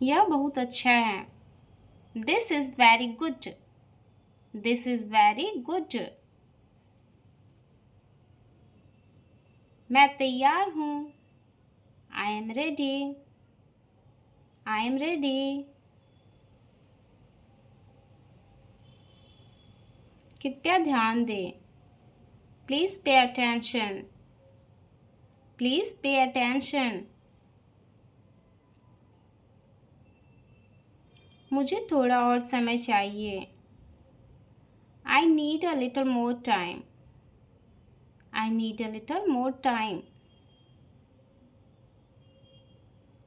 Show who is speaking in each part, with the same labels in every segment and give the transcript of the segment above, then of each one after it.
Speaker 1: यह बहुत अच्छा है। This is very good. This is very good. मैं तैयार हूँ। I am ready. I am ready. कृपया ध्यान दें। Please pay attention. Please pay attention. मुझे थोड़ा और समय चाहिए। I need a little more time. I need a little more time.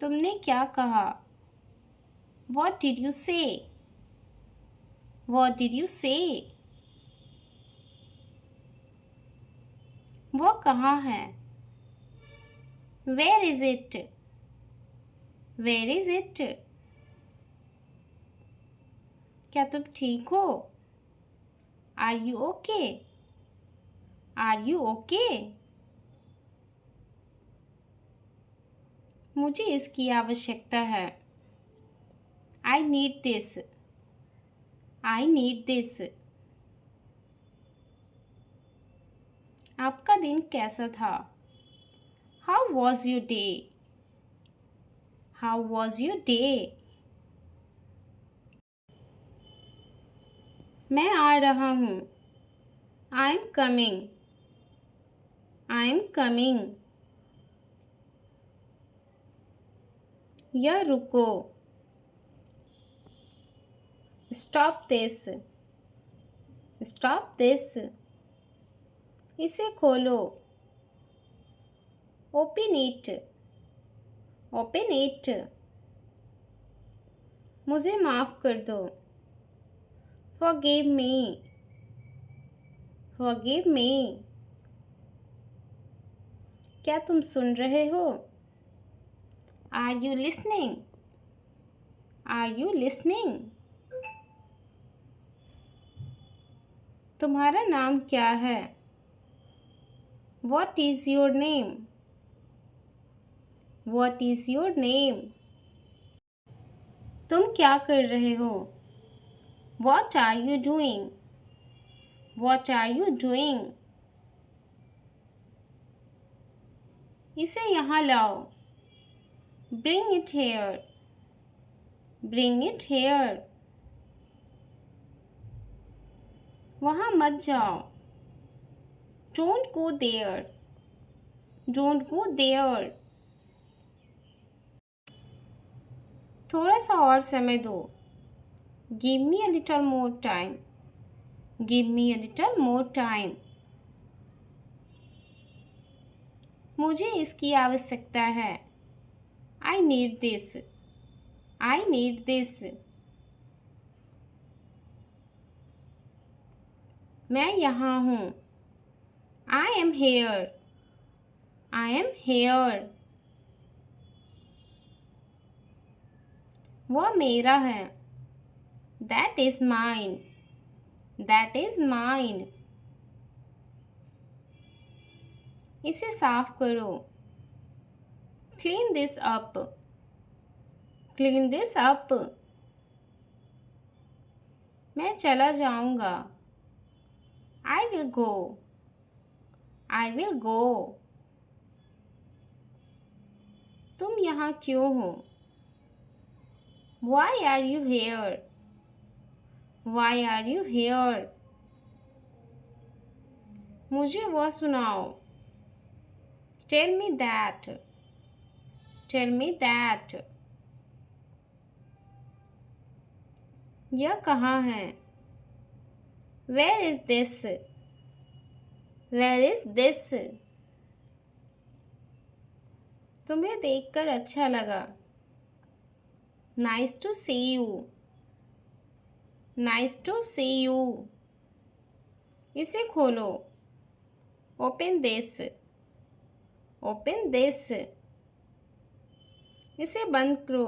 Speaker 1: तुमने क्या कहा? What did you say? What did you say? वो कहाँ है? Where is it? Where is it? क्या तुम ठीक हो? Are you okay? Are you okay? मुझे इसकी आवश्यकता है। I need this. I need this. आपका दिन कैसा था? How was your day? How was your day? मैं आ रहा हूँ। I am coming. I am coming. यह रुको। Stop this. Stop this. इसे खोलो। Open it. Open it. मुझे माफ़ कर दो। Forgive me. Forgive me. क्या तुम सुन रहे हो? Are you listening? Are you listening? तुम्हारा नाम क्या है? What is your name? What is your name? तुम क्या कर रहे हो? What are you doing? What are you doing? इसे यहाँ लाओ। Bring it here. Bring it here. वहाँ मत जाओ। Don't go there. Don't go there. थोड़ा सा और समय दो। Give me a little more time. Give me a little more time. मुझे इसकी आवश्यकता है। I need this. I need this. मैं यहाँ हूँ। I am here. I am here. वह मेरा है। That is mine. That is mine. इसे साफ करो। Clean this up. Clean this up. मैं चला जाऊँगा। I will go. I will go. तुम यहाँ क्यों हो? Why are you here? Why are you here? मुझे वह सुनाओ। Tell me that. Tell me that. यह कहाँ है? Where is this? Where is this? तुम्हें देखकर अच्छा लगा। Nice to see you. Nice to see you. इसे खोलो। Open this. Open this. इसे बंद करो।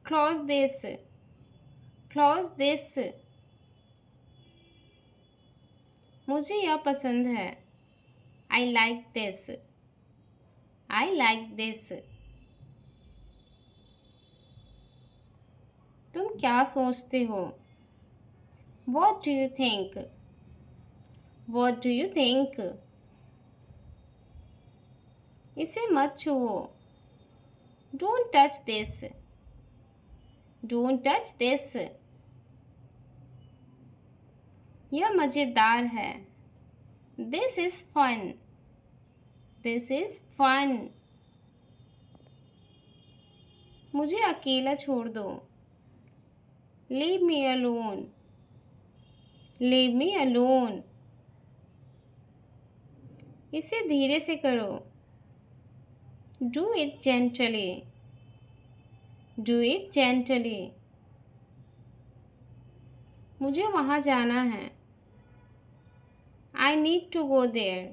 Speaker 1: Close this. Close this. मुझे यह पसंद है। I like this. I like this. तुम क्या सोचते हो? What do you think? What do you think? इसे मत छुओ। Don't touch this. Don't touch this. यह मज़ेदार है। This is fun. This is fun. मुझे अकेला छोड़ दो। Leave me alone. Leave me alone. इसे धीरे से करो। Do it gently. Do it gently. मुझे वहाँ जाना है। I need to go there.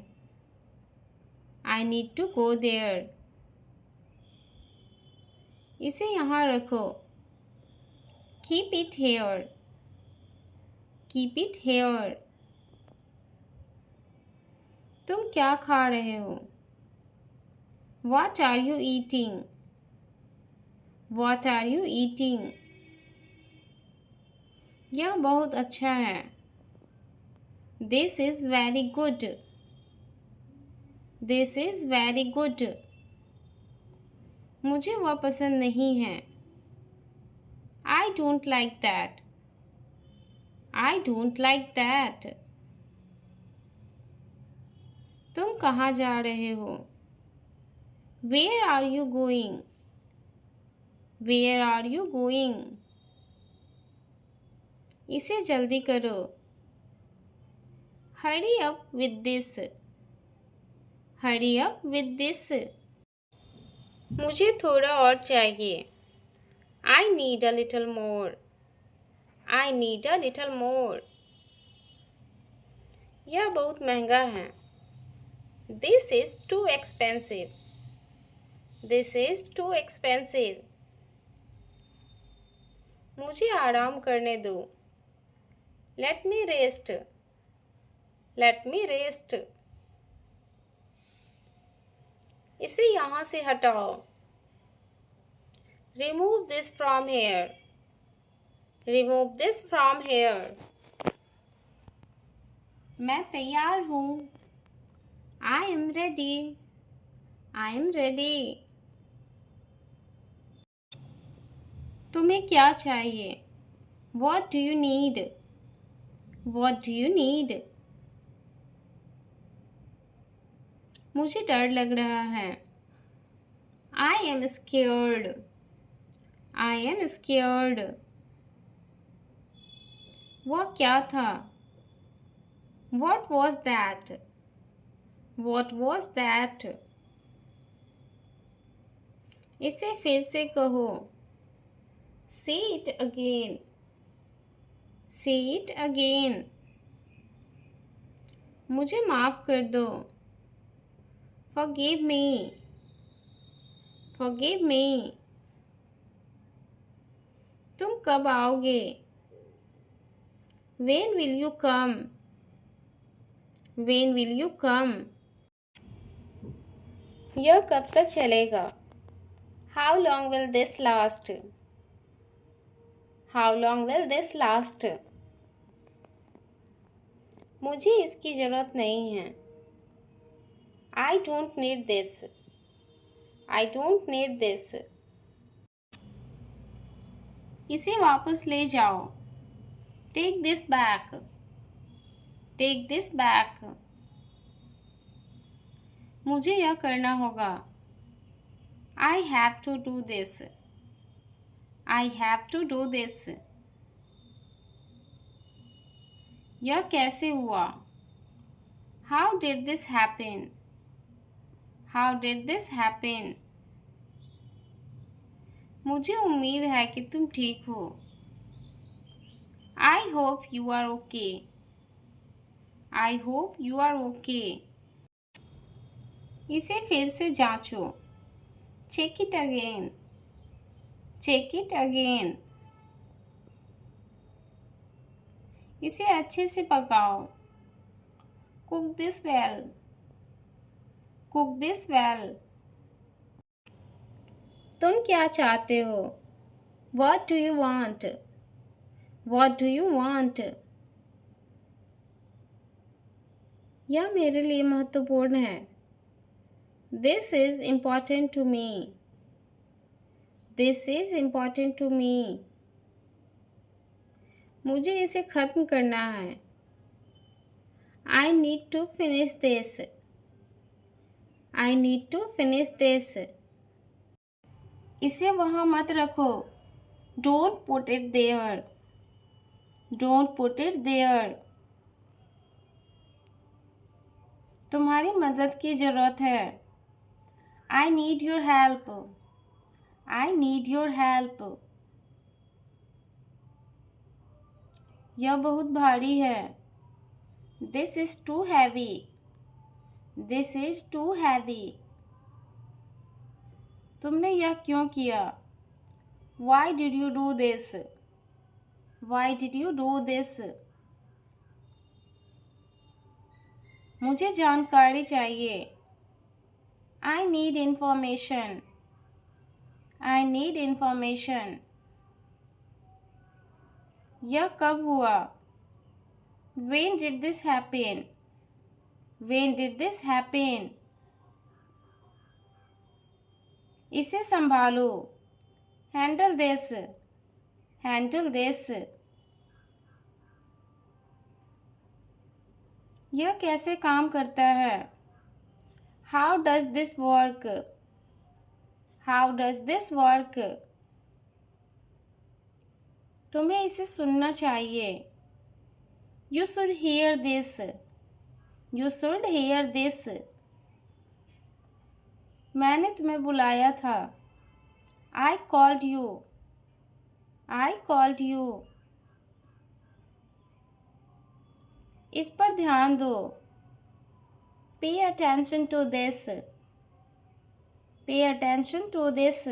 Speaker 1: I need to go there. इसे यहाँ रखो। Keep it here. Keep it here. तुम क्या खा रहे हो? What are you eating? What are you eating? यह बहुत अच्छा है। This is very good. This is very good. मुझे वह पसंद नहीं है। I don't like that. I don't like that. तुम कहाँ जा रहे हो? Where are you going? Where are you going? इसे जल्दी करो। Hurry up with this. Hurry up with this. मुझे थोड़ा और चाहिए। I need a little more. I need a little more. यह बहुत महंगा है। This is too expensive. This is too expensive. मुझे आराम करने दो। Let me rest. Let me rest. इसे यहाँ से हटाओ। Remove this from here. Remove this from here. मैं तैयार हूँ। I am ready. I am ready. तुम्हें क्या चाहिए? What do you need? What do you need? मुझे डर लग रहा है। I am scared. I am scared. वह क्या था? What was that? What was that? इसे फिर से कहो। Say it again. Say it again. मुझे माफ़ कर दो। Forgive me. Forgive me. तुम कब आओगे? When will you come? When will you come? यह कब तक चलेगा? How long will this last? How long will this last? मुझे इसकी ज़रूरत नहीं है। I don't need this. I don't need this. इसे वापस ले जाओ। Take this back. Take this back. मुझे यह करना होगा। I have to do this. I have to do this. यह कैसे हुआ? How did this happen? How did this happen? मुझे उम्मीद है कि तुम ठीक हो। I hope you are okay. I hope you are okay. इसे फिर से जांचो। Check it again. Check it again. इसे अच्छे से पकाओ। Cook this well. Cook this well. तुम क्या चाहते हो? What do you want? What do you want? यह मेरे लिए महत्वपूर्ण है. This is important to me. This is important to me. मुझे इसे खत्म करना है. I need to finish this. I need to finish this. इसे वहाँ मत रखो. Don't put it there. Don't put it there. तुम्हारी मदद की ज़रूरत है. I need your help. I need your help. यह बहुत भारी है. This is too heavy. This is too heavy. तुमने यह क्यों किया? Why did you do this? Why did you do this? मुझे जानकारी चाहिए. I need information. I need information. यह कब हुआ? When did this happen? When did this happen? इसे संभालो. Handle this. Handle this. यह कैसे काम करता है? How does this work? How does this work? तुम्हें इसे सुनना चाहिए. You should hear this. You should hear this. मैंने तुम्हें बुलाया था. I called you. I called you. इस पर ध्यान दो. Pay attention to this. Pay attention to this.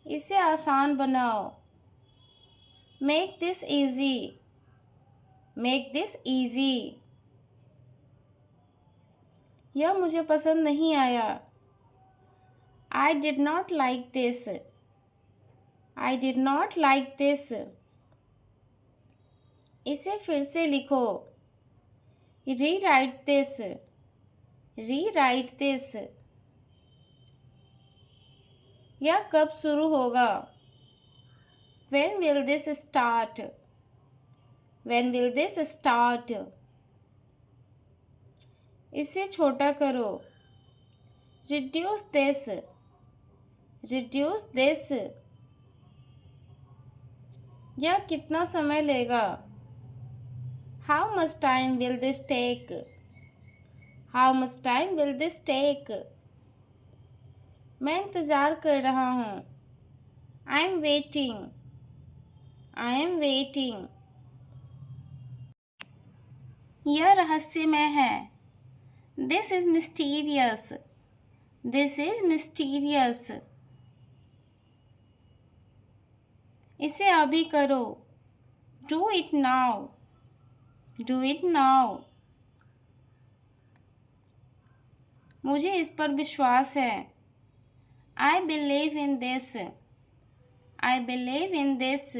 Speaker 1: इसे आसान बनाओ. Make this easy. Make this easy. यह मुझे पसंद नहीं आया. I did not like this. I did not like this. इसे फिर से लिखो. Rewrite this. Rewrite this. यह कब शुरू होगा? When will this start? When will this start? इसे छोटा करो. Reduce this. Reduce this. यह कितना समय लेगा? How much time will this take? How much time will this take? मैं इंतज़ार कर रहा हूँ. I am waiting. I am waiting. यह रहस्यमय है. This is mysterious. This is mysterious. इसे अभी करो. Do it now. Do it now. मुझे इस पर विश्वास है. I believe in this. I believe in this.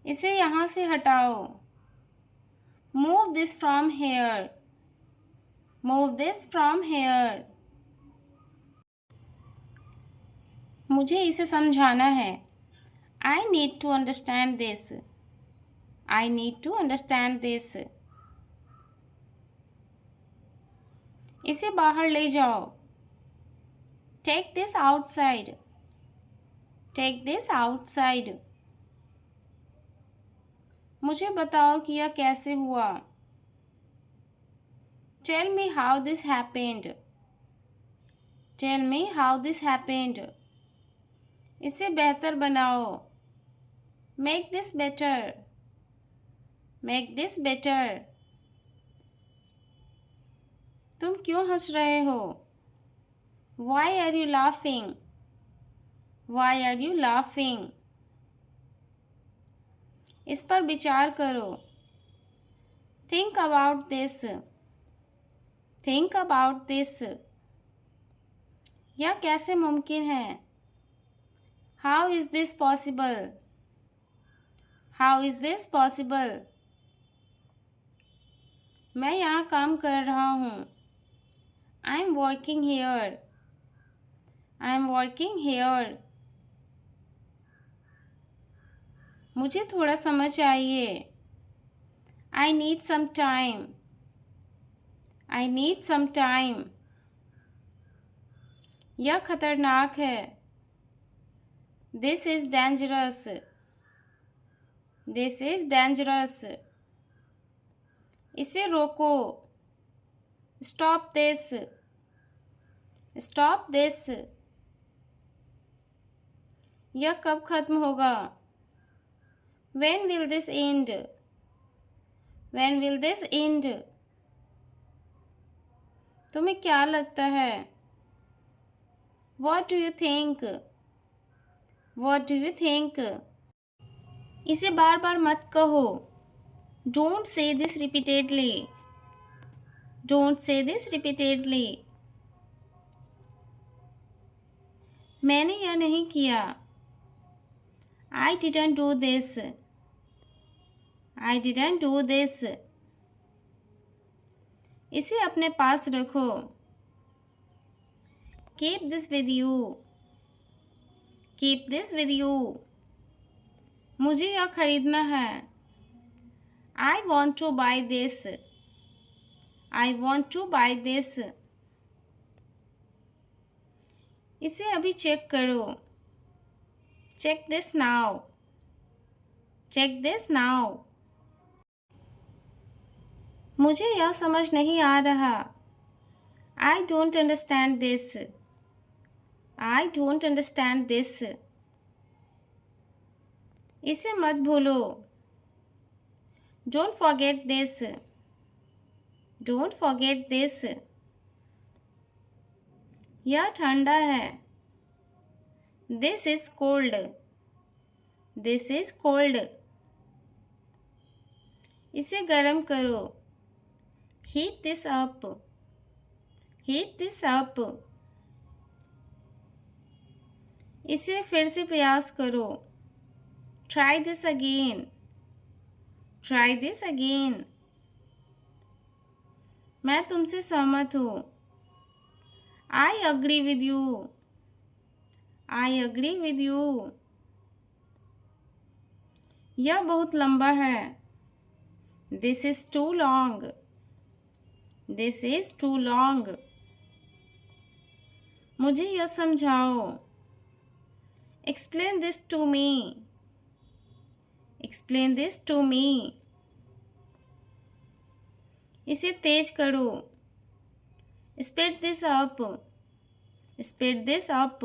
Speaker 1: इसे यहाँ से हटाओ. Move this from here. Move this from here. मुझे इसे समझाना है. I need to understand this. I need to understand this. इसे बाहर ले जाओ. Take this outside. Take this outside. मुझे बताओ कि यह कैसे हुआ. Tell me how this happened. Tell me how this happened. इसे बेहतर बनाओ. Make this better. Make this better. तुम क्यों हंस रहे हो? Why are you laughing? Why are you laughing? इस पर विचार करो. Think about this. Think about this. यह कैसे मुमकिन है? How is this possible? How is this possible? मैं यहाँ काम कर रहा हूँ। I am working here. I am working here. मुझे थोड़ा समय चाहिए। I need some time. I need some time. यह खतरनाक है। This is dangerous. This is dangerous. इसे रोको। Stop this. Stop this. यह कब खत्म होगा? When will this end? When will this end? तुम्हें क्या लगता है? What do you think? What do you think? इसे बार बार मत कहो। Don't say this repeatedly. Don't say this repeatedly. मैंने यह नहीं किया। I didn't do this. I didn't do this. इसे अपने पास रखो। Keep this with you. Keep this with you. मुझे यह खरीदना है। I want to buy this. I want to buy this. इसे अभी चेक करो। Check this now. Check this now. मुझे यह समझ नहीं आ रहा। I don't understand this. I don't understand this. इसे मत भूलो। Don't forget this. Don't forget this. यह ठंडा है। This is cold. This is cold. इसे गर्म करो। Heat this up. Heat this up. इसे फिर से प्रयास करो। Try this again. Try this again. मैं तुमसे सहमत हूँ। I agree with you. I agree with you. यह बहुत लंबा है। This is too long. This is too long. मुझे यह समझाओ। Explain this to me. Explain this to me. इसे तेज करो। Speed this up. Speed this up.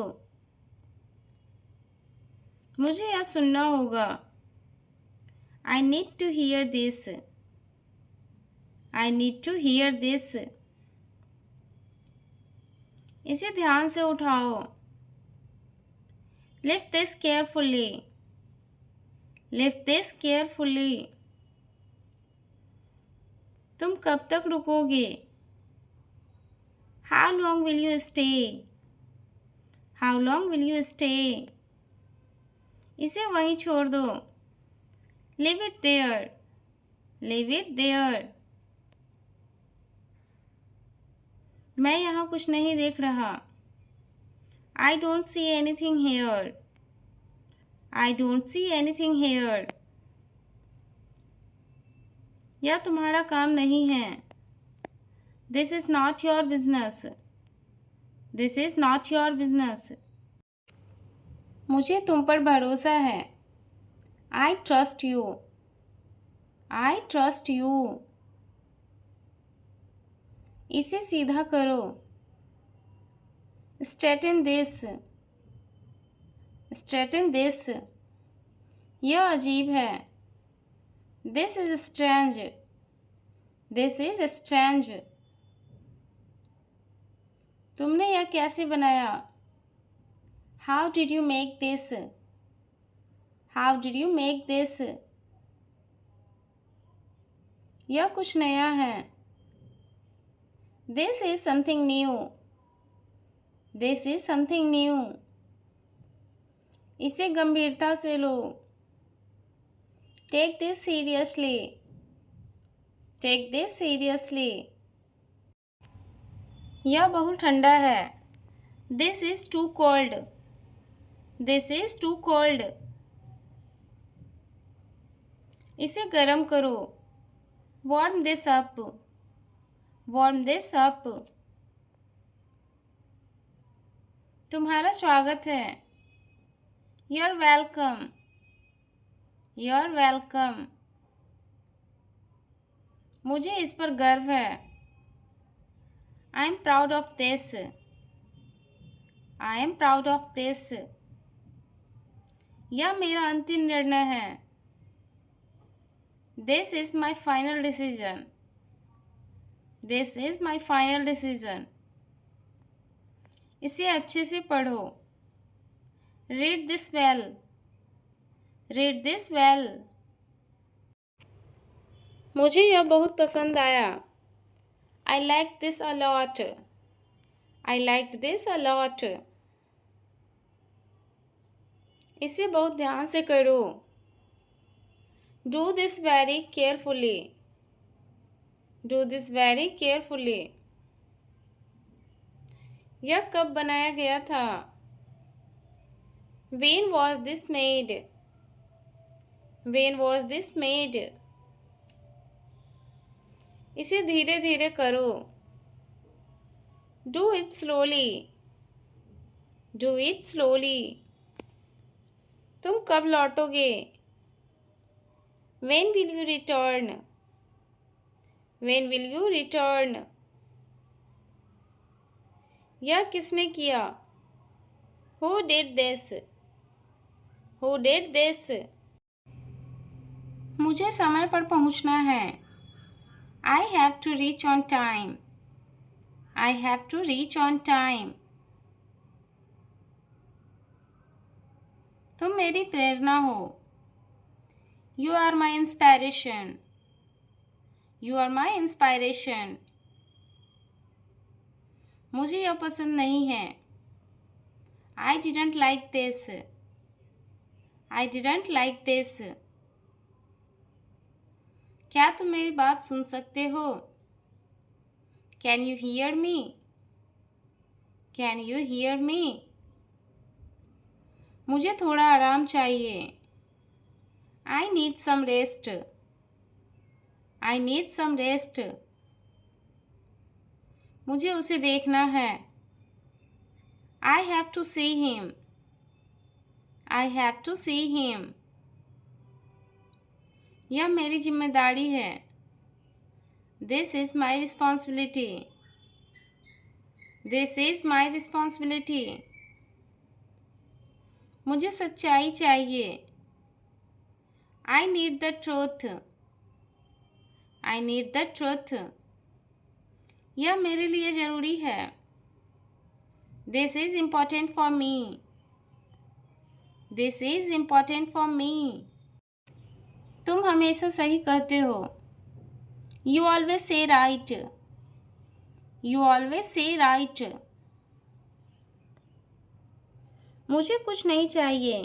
Speaker 1: मुझे यह सुनना होगा। I need to hear this. I need to hear this. इसे ध्यान से उठाओ। Lift this carefully. Lift this carefully. तुम कब तक रुकोगे? How long will you stay? How long will you stay? इसे वहीं छोड़ दो। Leave it there. Leave it there. मैं यहाँ कुछ नहीं देख रहा। I don't see anything here. I don't see anything here. यह तुम्हारा काम नहीं है। This is not your business. This is not your business. मुझे तुम पर भरोसा है। I trust you. I trust you. इसे सीधा करो। Straighten this. Straighten this. यह अजीब है। This is strange. This is strange. तुमने यह कैसे बनाया? How did you make this? How did you make this? यह कुछ नया है। This is something new. This is something new. इसे गंभीरता से लो। Take this seriously. Take this seriously. यह बहुत ठंडा है। This is too cold. This is too cold. इसे गर्म करो। Warm this up. Warm this up. तुम्हारा स्वागत है। You're welcome. You're welcome. मुझे इस पर गर्व है। I'm proud of this. I am proud of this. यह मेरा अंतिम निर्णय है। This is my final decision. This is my final decision. इसे अच्छे से पढ़ो। Read this well. Read this well. मुझे यह बहुत पसंद आया। I liked this a lot. I liked this a lot. इसे बहुत ध्यान से करो। Do this very carefully. Do this very carefully. यह कब बनाया गया था? When was this made? When was this made? इसे धीरे धीरे करो। Do it slowly. Do it slowly. तुम कब लौटोगे? When will you return? When will you return? यह किसने किया? Who did this? Who did this? मुझे समय पर पहुंचना है। I have to reach on time. I have to reach on time. तुम मेरी प्रेरणा हो। You are my inspiration. You are my inspiration. मुझे यह पसंद नहीं है। I didn't like this. I didn't like this. क्या तुम मेरी बात सुन सकते हो? Can you hear me? Can you hear me? मुझे थोड़ा आराम चाहिए। I need some rest. I need some rest. मुझे उसे देखना है। I have to see him. I have to see him. यह मेरी जिम्मेदारी है। This is my responsibility. This is my responsibility. मुझे सच्चाई चाहिए। I need the truth. I need the truth. यह मेरे लिए ज़रूरी है। This is important for me. This is important for me. तुम हमेशा सही कहते हो। You always say right. You always say right. मुझे कुछ नहीं चाहिए।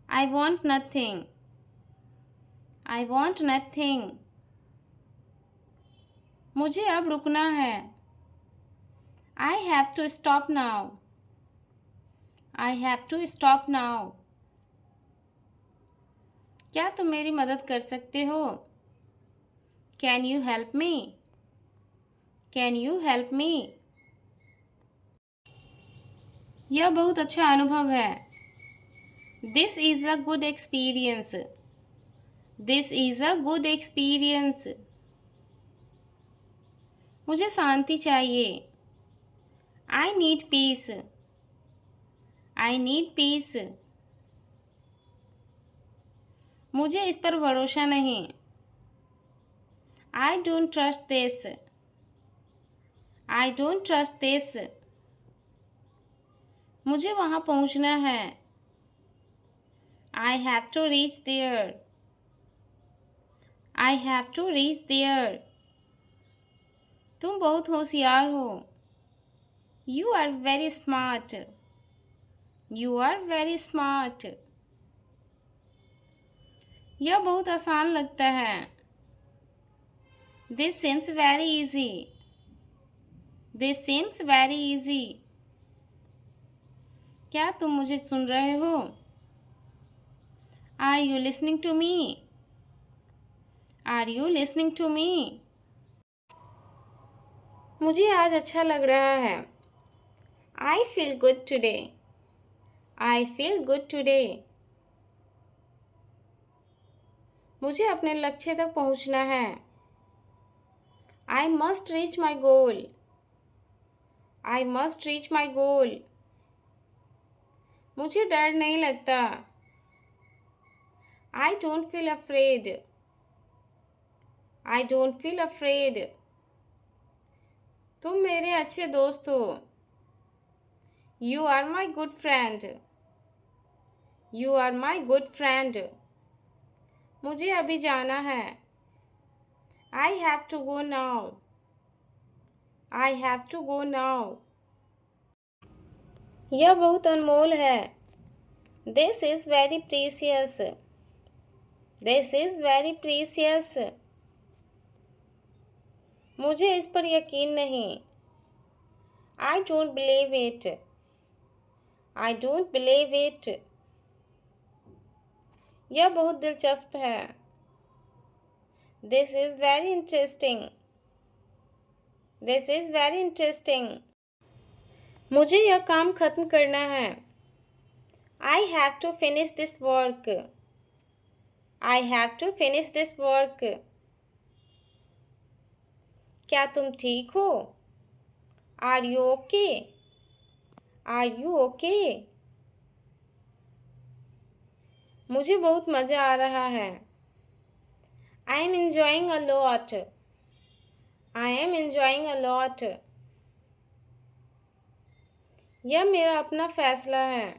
Speaker 1: I want nothing. I want nothing. मुझे अब रुकना है। I have to stop now. I have to stop now. क्या तुम मेरी मदद कर सकते हो? Can you help me? Can you help me? यह बहुत अच्छा अनुभव है। This is a good experience. This is a good experience. मुझे शांति चाहिए। I need peace. I need peace. मुझे इस पर भरोसा नहीं। I don't trust this. I don't trust this. मुझे वहाँ पहुँचना है। I have to reach there. I have to reach there. तुम बहुत होशियार हो। You are very smart. You are very smart. यह बहुत आसान लगता है. This seems very easy. This seems very easy. क्या तुम मुझे सुन रहे हो? Are you listening to me? Are you listening to me? मुझे आज अच्छा लग रहा है. I feel good today. I feel good today. मुझे अपने लक्ष्य तक पहुंचना है. I must reach my goal. I must reach my goal. मुझे डर नहीं लगता. I don't feel afraid. I don't feel afraid. तुम मेरे अच्छे दोस्त हो. You are my good friend. You are my good friend. मुझे अभी जाना है. I have to go now. I have to go now. यह बहुत अनमोल है. This is very precious. This is very precious. मुझे इस पर यकीन नहीं. I don't believe it. I don't believe it. यह बहुत दिलचस्प है. This is very interesting. This is very interesting. मुझे यह काम खत्म करना है. I have to finish this work. I have to finish this work. क्या तुम ठीक हो? Are you okay? Are you okay? मुझे बहुत मज़ा आ रहा है. I am enjoying a lot. I am enjoying a lot. यह मेरा अपना फैसला है.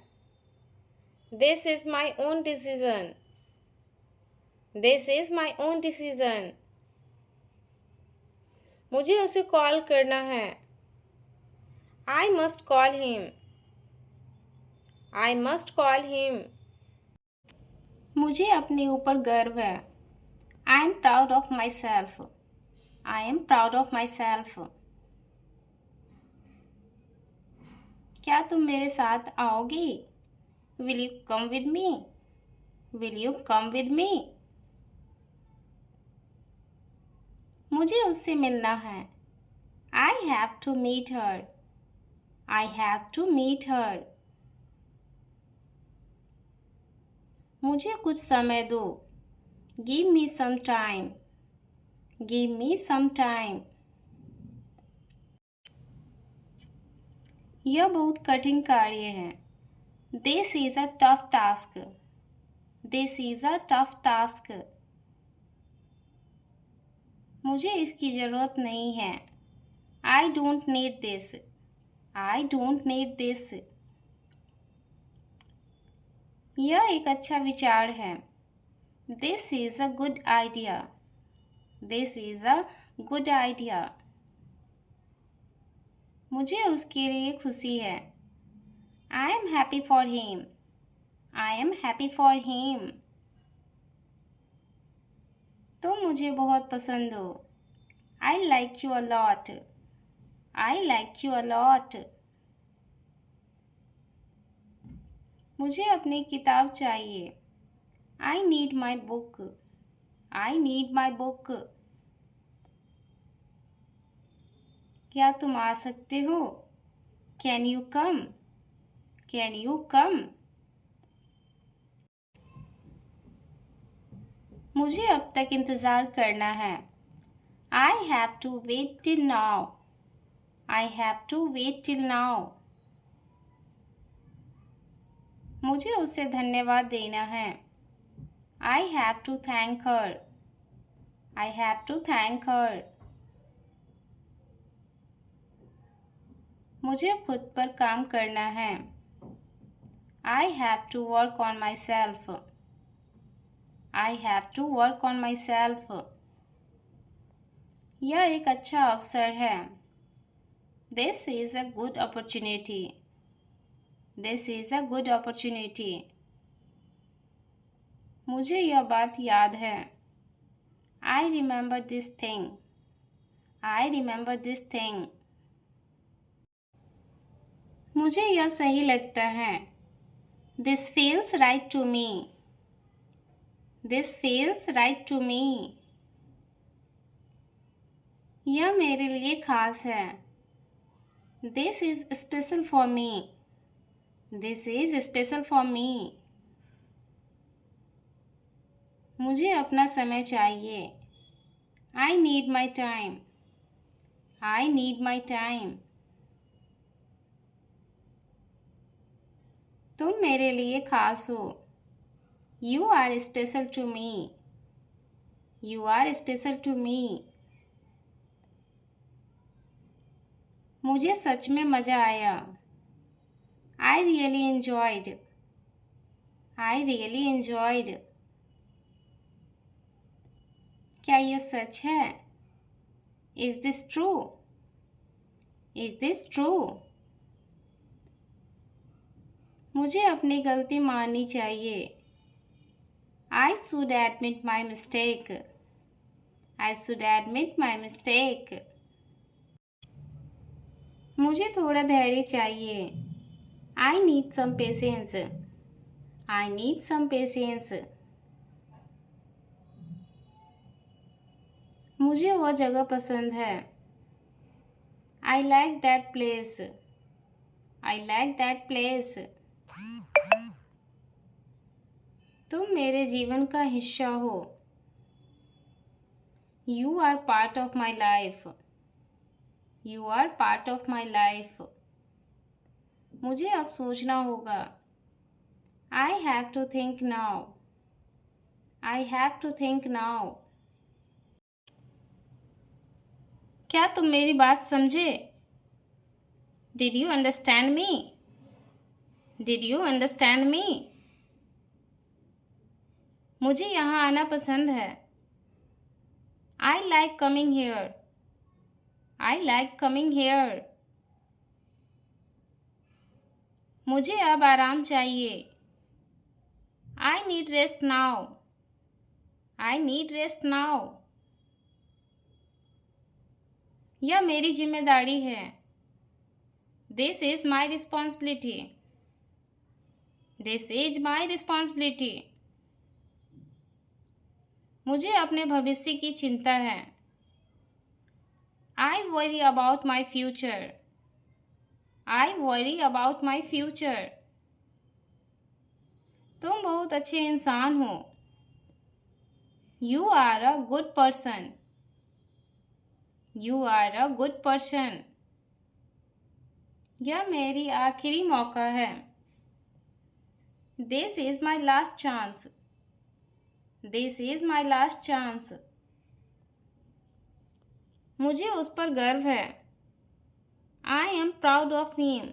Speaker 1: This is my own decision. This is my own decision. मुझे उसे कॉल करना है. I must call him. I must call him. मुझे अपने ऊपर गर्व है. I am proud of myself. I am proud of myself. क्या तुम मेरे साथ आओगी? Will you come with me? Will you come with me? मुझे उससे मिलना है. I have to meet her. I have to meet her. मुझे कुछ समय दो. Give me some time. Give me some time. यह बहुत कठिन कार्य है. This is a tough task. This is a tough task. मुझे इसकी ज़रूरत नहीं है. I don't need this. I don't need this. यह एक अच्छा विचार है. This is a good idea. This is a good idea. मुझे उसके लिए खुशी है. I am happy for him. I am happy for him. तुम मुझे बहुत पसंद हो. I like you a lot. I like you a lot. मुझे अपनी किताब चाहिए. I need my book. I need my book. क्या तुम आ सकते हो? Can you come? Can you come? मुझे अब तक इंतज़ार करना है. I have to wait till now. I have to wait till now. मुझे उसे धन्यवाद देना है. I have to thank her. I have to thank her. मुझे खुद पर काम करना है. I have to work on myself. I have to work on myself. यह एक अच्छा अवसर है. This is a good opportunity. This is a good opportunity. मुझे यह बात याद है. I remember this thing. I remember this thing. मुझे यह सही लगता है. This feels right to me. This feels right to me. यह मेरे लिए खास है. This is special for me. This is special for me. मुझे अपना समय चाहिए. I need my time. I need my time. तुम मेरे लिए खास हो. You are special to me. You are special to me. मुझे सच में मज़ा आया. I really enjoyed. I really enjoyed. क्या यह सच है? Is this true? Is this true? मुझे अपनी गलती माननी चाहिए. I should admit my mistake. I should admit my mistake. मुझे थोड़ा धैर्य चाहिए. I need some patience. I need some patience. मुझे वह जगह पसंद है. I like that place. I like that place. तुम मेरे जीवन का हिस्सा हो. You are part of my life. You are part of my life. मुझे अब सोचना होगा. I have to think now. I have to think now. क्या तुम मेरी बात समझे? Did you understand me? Did you understand me? मुझे यहाँ आना पसंद है. I like coming here. I like coming here. मुझे अब आराम चाहिए. I need rest now. I need rest now. यह मेरी जिम्मेदारी है. This is my responsibility. This is my responsibility. मुझे अपने भविष्य की चिंता है. I worry about my future. I worry about my future. तुम बहुत अच्छे इंसान हो. You are a good person. You are a good person. यह मेरी आखिरी मौका है. This is my last chance. This is my last chance. मुझे उस पर गर्व है. I am proud of him.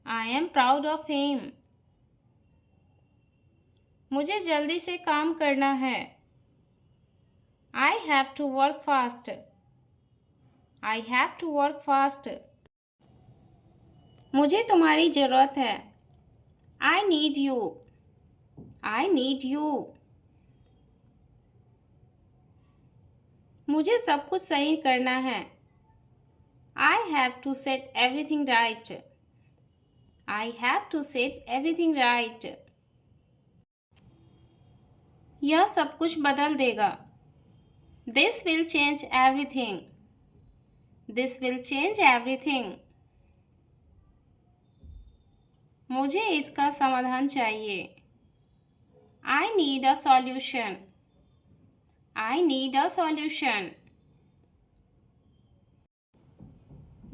Speaker 1: I am proud of him. मुझे जल्दी से काम करना है. I have to work fast. I have to work fast. मुझे तुम्हारी ज़रूरत है. I need you. I need you. मुझे सब कुछ सही करना है. I have to set everything right. I have to set everything right. यह सब कुछ बदल देगा. This will change everything. This will change everything. मुझे इसका समाधान चाहिए. I need a solution. I need a solution.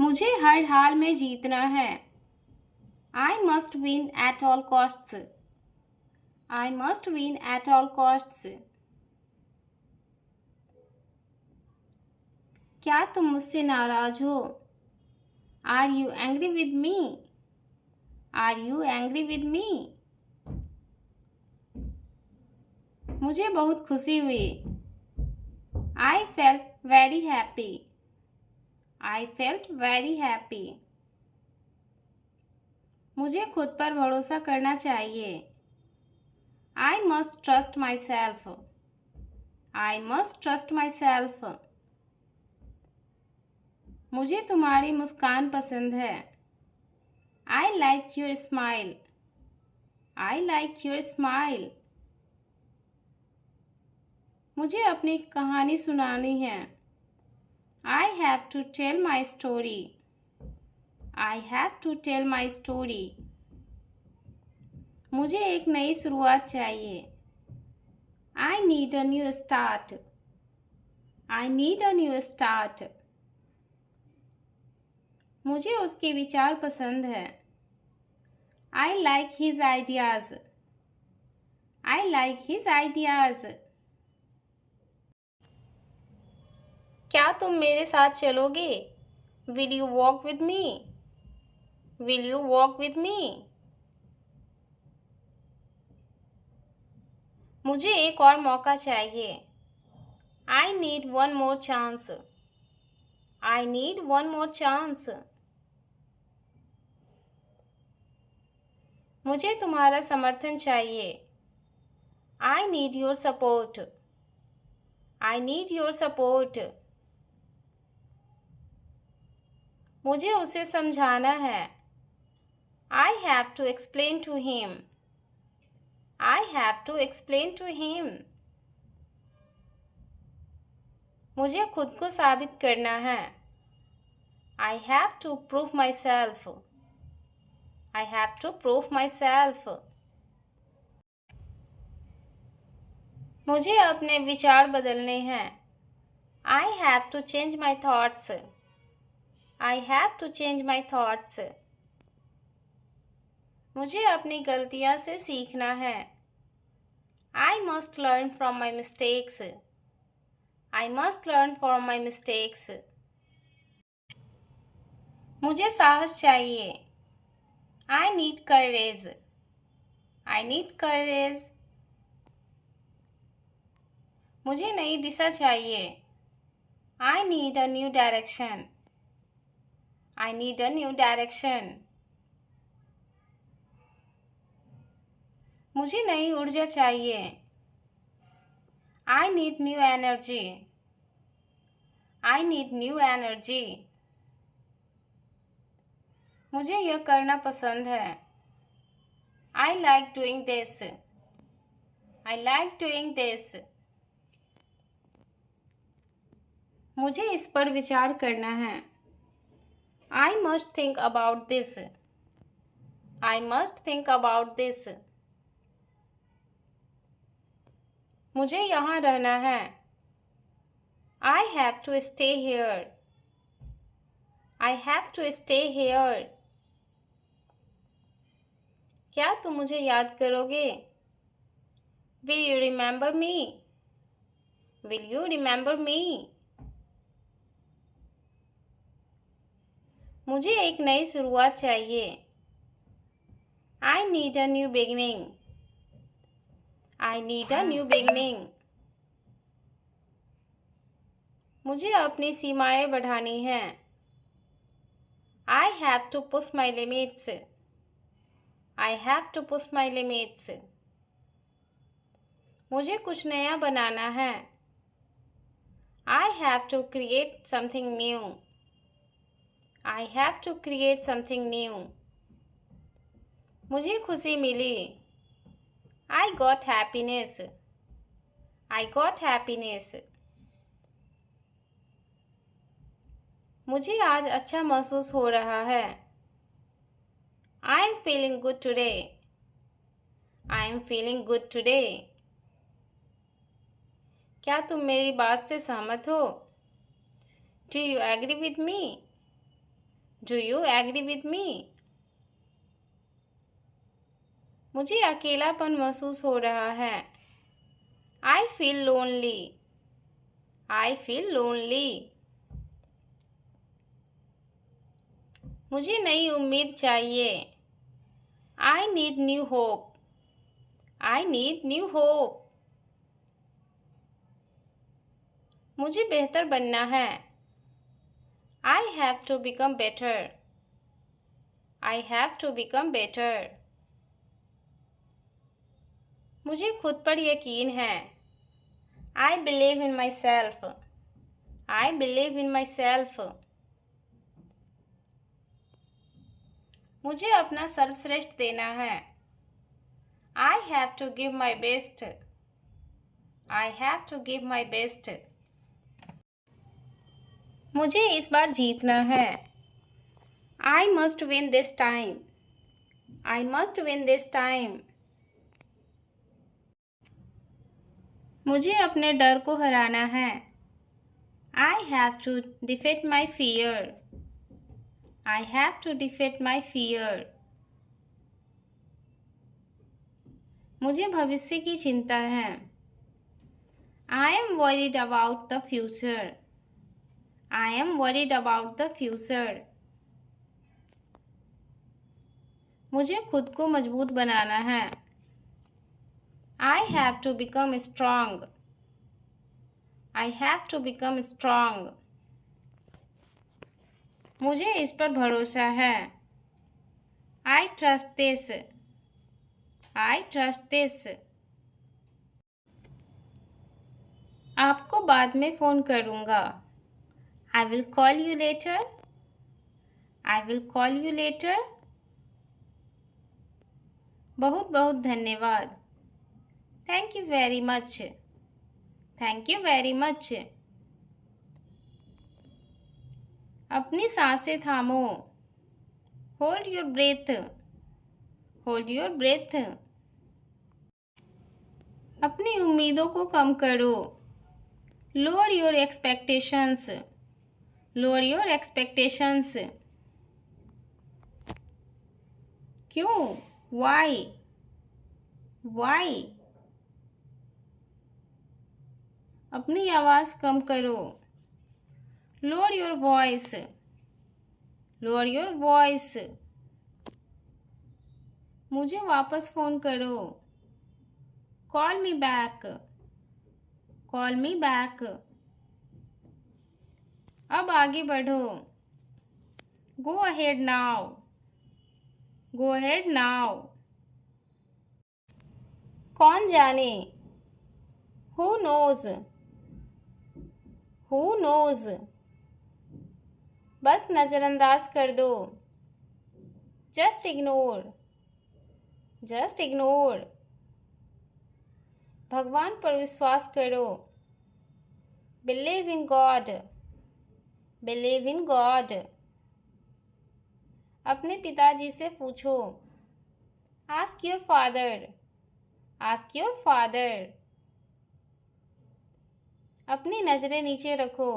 Speaker 1: मुझे हर हाल में जीतना है. I must win at all costs. I must win at all costs. क्या तुम मुझसे नाराज हो? Are you angry with me? Are you angry with me? मुझे बहुत खुशी हुई. I felt very happy. I felt very happy. मुझे खुद पर भरोसा करना चाहिए. I must trust myself. I must trust myself. मुझे तुम्हारी मुस्कान पसंद है. I like your smile. I like your smile. मुझे अपनी कहानी सुनानी है. I have to tell my story. I have to tell my story. मुझे एक नई शुरुआत चाहिए. I need a new start. I need a new start. मुझे उसके विचार पसंद है. I like his ideas. I like his ideas. क्या तुम मेरे साथ चलोगे? Will you walk with me? Will you walk with me? मुझे एक और मौका चाहिए. I need one more chance. I need one more chance. मुझे तुम्हारा समर्थन चाहिए. I need your support. I need your support. मुझे उसे समझाना है. I have to explain to him. I have to explain to him. मुझे खुद को साबित करना है. I have to prove myself. I have to prove myself. मुझे अपने विचार बदलने हैं. I have to change my thoughts. I have to change my thoughts. मुझे अपनी गलतियां से सीखना है. I must learn from my mistakes. I must learn from my mistakes. मुझे साहस चाहिए. I need courage. I need courage. मुझे नई दिशा चाहिए. I need a new direction. I need a new direction. मुझे नई ऊर्जा चाहिए. I need new energy. I need new energy. मुझे यह करना पसंद है. I like doing this. I like doing this. मुझे इस पर विचार करना है. I must think about this. I must think about this. मुझे यहाँ रहना है. I have to stay here. I have to stay here. क्या तुम मुझे याद करोगे? Will you remember me? Will you remember me? मुझे एक नई शुरुआत चाहिए. I need a new beginning. I need a new beginning. मुझे अपनी सीमाएं बढ़ानी हैं. I have to push my limits. I have to push my limits. मुझे कुछ नया बनाना है. I have to create something new. I have to create something new. मुझे खुशी मिली. I got happiness. I got happiness. मुझे आज अच्छा महसूस हो रहा है. I am feeling good today. I am feeling good today. क्या तुम मेरी बात से सहमत हो? Do you agree with me? Do you agree with me? मुझे अकेलापन महसूस हो रहा है. I feel lonely. I feel lonely. मुझे नई उम्मीद चाहिए. I need new hope. I need new hope. मुझे बेहतर बनना है. I have to become better. I have to become better. मुझे खुद पर यकीन है. I believe in myself. I believe in myself. मुझे अपना सर्वश्रेष्ठ देना है. I have to give my best. I have to give my best. मुझे इस बार जीतना है. I must win this time. I must win this time. मुझे अपने डर को हराना है. I have to defeat my fear. I have to defeat my fear. मुझे भविष्य की चिंता है. I am worried about the future. I am worried about the future. मुझे खुद को मजबूत बनाना है. I have to become strong. I have to become strong. मुझे इस पर भरोसा है. I trust this. I trust this. आपको बाद में फ़ोन करूँगा. I will call you later. I will call you later. बहुत बहुत धन्यवाद. Thank you very much. Thank you very much. अपनी सांसें थामो. Hold your breath. Hold your breath. अपनी उम्मीदों को कम करो. Lower your expectations. Lower your expectations. क्यों? Why? Why? अपनी आवाज़ कम करो. Lower your voice. Lower your voice. मुझे वापस फ़ोन करो. Call me back. Call me back. अब आगे बढ़ो. Go ahead now. Go ahead now. कौन जाने? Who knows? Who knows? बस नज़रअंदाज कर दो. Just ignore. Just ignore. भगवान पर विश्वास करो. Believe in God. Believe in God. अपने पिताजी से पूछो. Ask your father. Ask your father. अपनी नज़रें नीचे रखो.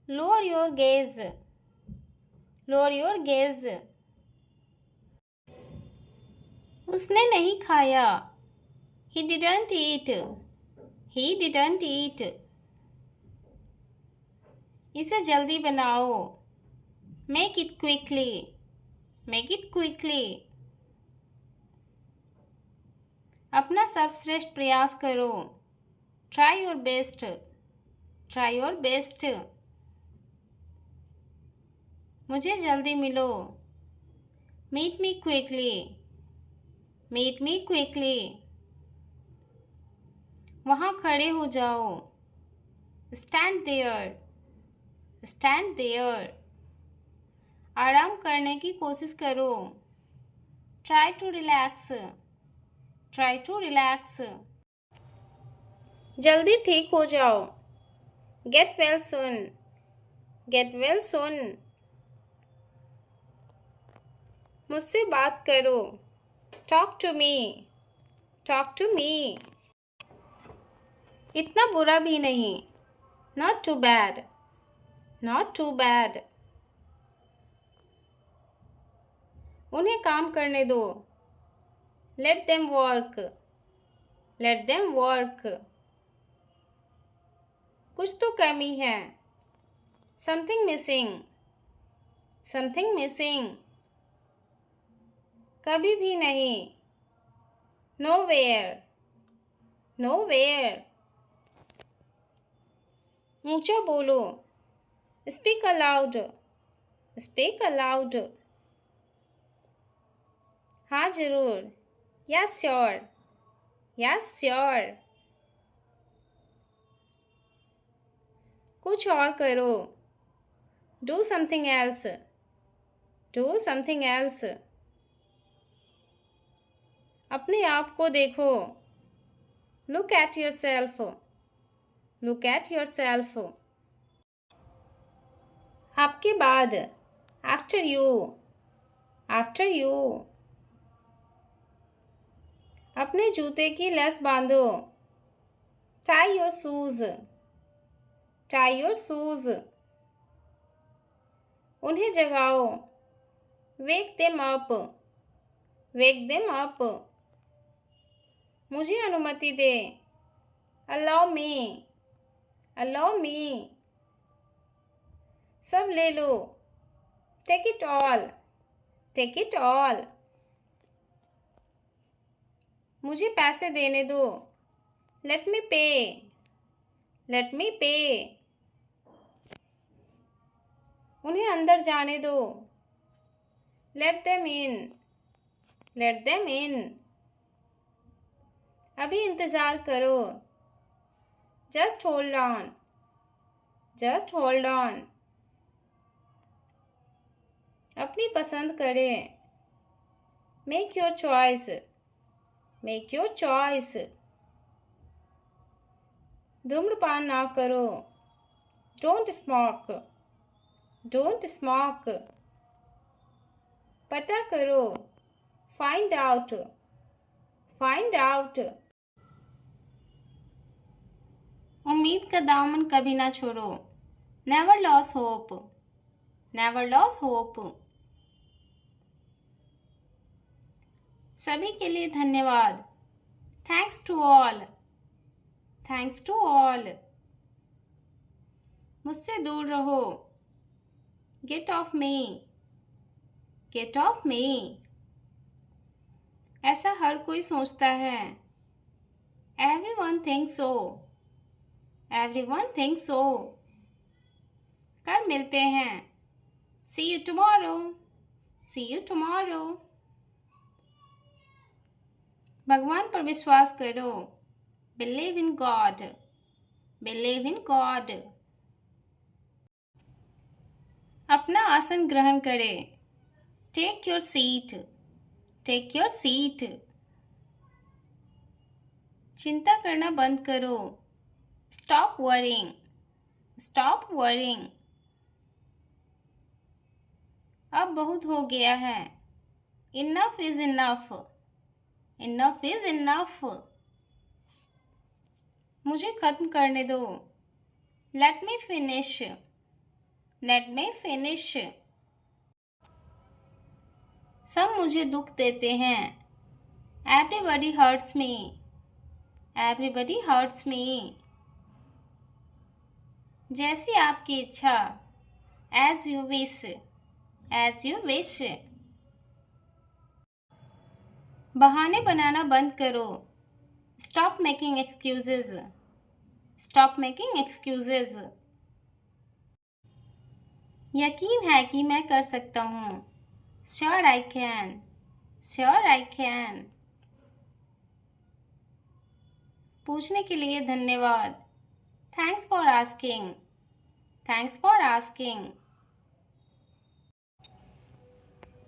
Speaker 1: Lower your gaze. Lower your gaze. उसने नहीं खाया. He didn't eat. He didn't eat. इसे जल्दी बनाओ. Make it quickly. Make it quickly. अपना सर्वश्रेष्ठ प्रयास करो. Try your best. Try your best. मुझे जल्दी मिलो. Meet me quickly. Meet me quickly. वहाँ खड़े हो जाओ. Stand there. Stand there. आराम करने की कोशिश करो. Try to relax. Try to relax. जल्दी ठीक हो जाओ. Get well soon. Get well soon. मुझसे बात करो. Talk to me. Talk to me. इतना बुरा भी नहीं. Not too bad. Not too bad. उन्हें काम करने दो. Let them work. Let them work. कुछ तो कमी है. Something missing. Something missing. कभी भी नहीं. Nowhere. Nowhere. ऊंचा बोलो. Speak aloud. Speak aloud. हाँ जरूर. Yes sure. Yes sure. कुछ और करो. Do something else. Do something else. अपने आप को देखो. Look at yourself. Look at yourself. आपके बाद. After you. After you. अपने जूते की लेस बांधो. Tie your shoes. Tie your shoes. उन्हें जगाओ. Wake them up. Wake them up. मुझे अनुमति दे. Allow me. Allow me. सब ले लो. Take it all. Take it all. मुझे पैसे देने दो. Let me pay. Let me pay. उन्हें अंदर जाने दो. Let them in. Let them in. अभी इंतज़ार करो. Just hold on. Just hold on. अपनी पसंद करें. Make your choice. Make your choice. धूम्रपान ना करो. Don't smoke. Don't smoke. पता करो. Find out. Find out. उम्मीद का दामन कभी ना छोड़ो. Never lose hope. Never lose hope. सभी के लिए धन्यवाद. Thanks to all. Thanks to all. मुझसे दूर रहो. Get off me. Get off me. ऐसा हर कोई सोचता है. Everyone thinks so. Everyone thinks so. कल मिलते हैं. See you tomorrow. See you tomorrow. भगवान पर विश्वास करो. Believe in God. Believe in God. अपना आसन ग्रहण करें. Take your seat. Take your seat. चिंता करना बंद करो. Stop worrying. Stop worrying. अब बहुत हो गया है. Enough is enough. Enough is enough. मुझे खत्म करने दो. Let me finish. Let me finish. सब मुझे दुख देते हैं. Everybody hurts me. Everybody hurts me. जैसी आपकी इच्छा. As you wish. As you wish. बहाने बनाना बंद करो. Stop making excuses. Stop making excuses. यकीन है कि मैं कर सकता हूँ. Sure I can. Sure I can. पूछने के लिए धन्यवाद. Thanks for asking. Thanks for asking.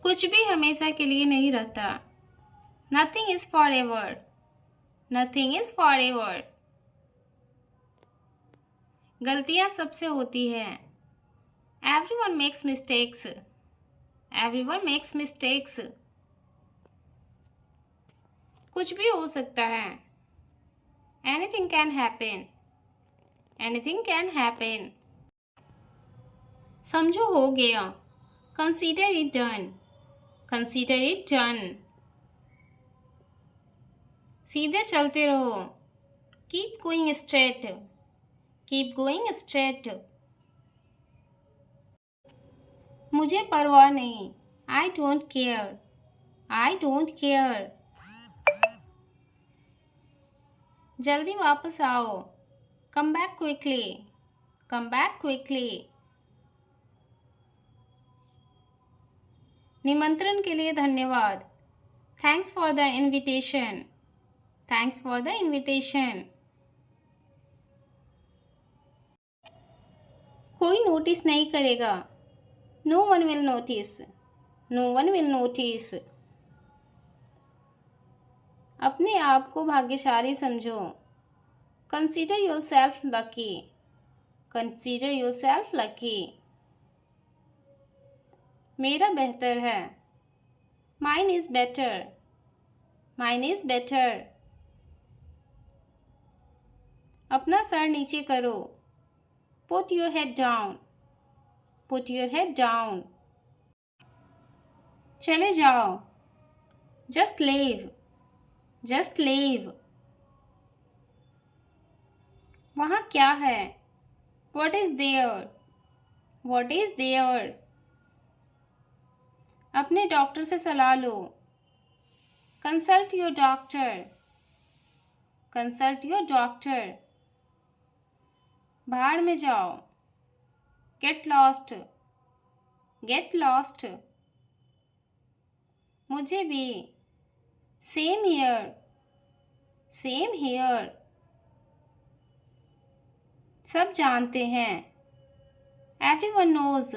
Speaker 1: कुछ भी हमेशा के लिए नहीं रहता. Nothing is forever. Nothing is forever. गलतियाँ सबसे होती हैं. Everyone makes mistakes. Everyone makes mistakes. कुछ भी हो सकता है. Anything can happen. Anything can happen. समझो हो गया. Consider it done. Consider it done. सीधे चलते रहो. Keep going straight. Keep going straight. मुझे परवाह नहीं. I don't care. I don't care. जल्दी वापस आओ. Come back quickly. Come back quickly. निमंत्रण के लिए धन्यवाद। Thanks for the invitation. Thanks for the invitation. कोई नोटिस नहीं करेगा। No one will notice. No one will notice. अपने आप को भाग्यशाली समझो। Consider yourself lucky. Consider yourself lucky. मेरा बेहतर है। Mine is better. Mine is better. अपना सर नीचे करो। Put your head down. Put your head down. चले जाओ। Just leave. Just leave. वहाँ क्या है? What is there? What is there? अपने डॉक्टर से सलाह लो। Consult your doctor. Consult your doctor. भाड़ में जाओ। Get lost. Get lost. मुझे भी। Same here. Same here. सब जानते हैं। Everyone knows.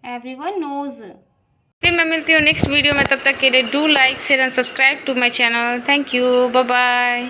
Speaker 1: Everyone knows. फिर मैं मिलती हूँ नेक्स्ट वीडियो में, तब तक के लिए do like share and subscribe to my channel. Thank you. Bye bye.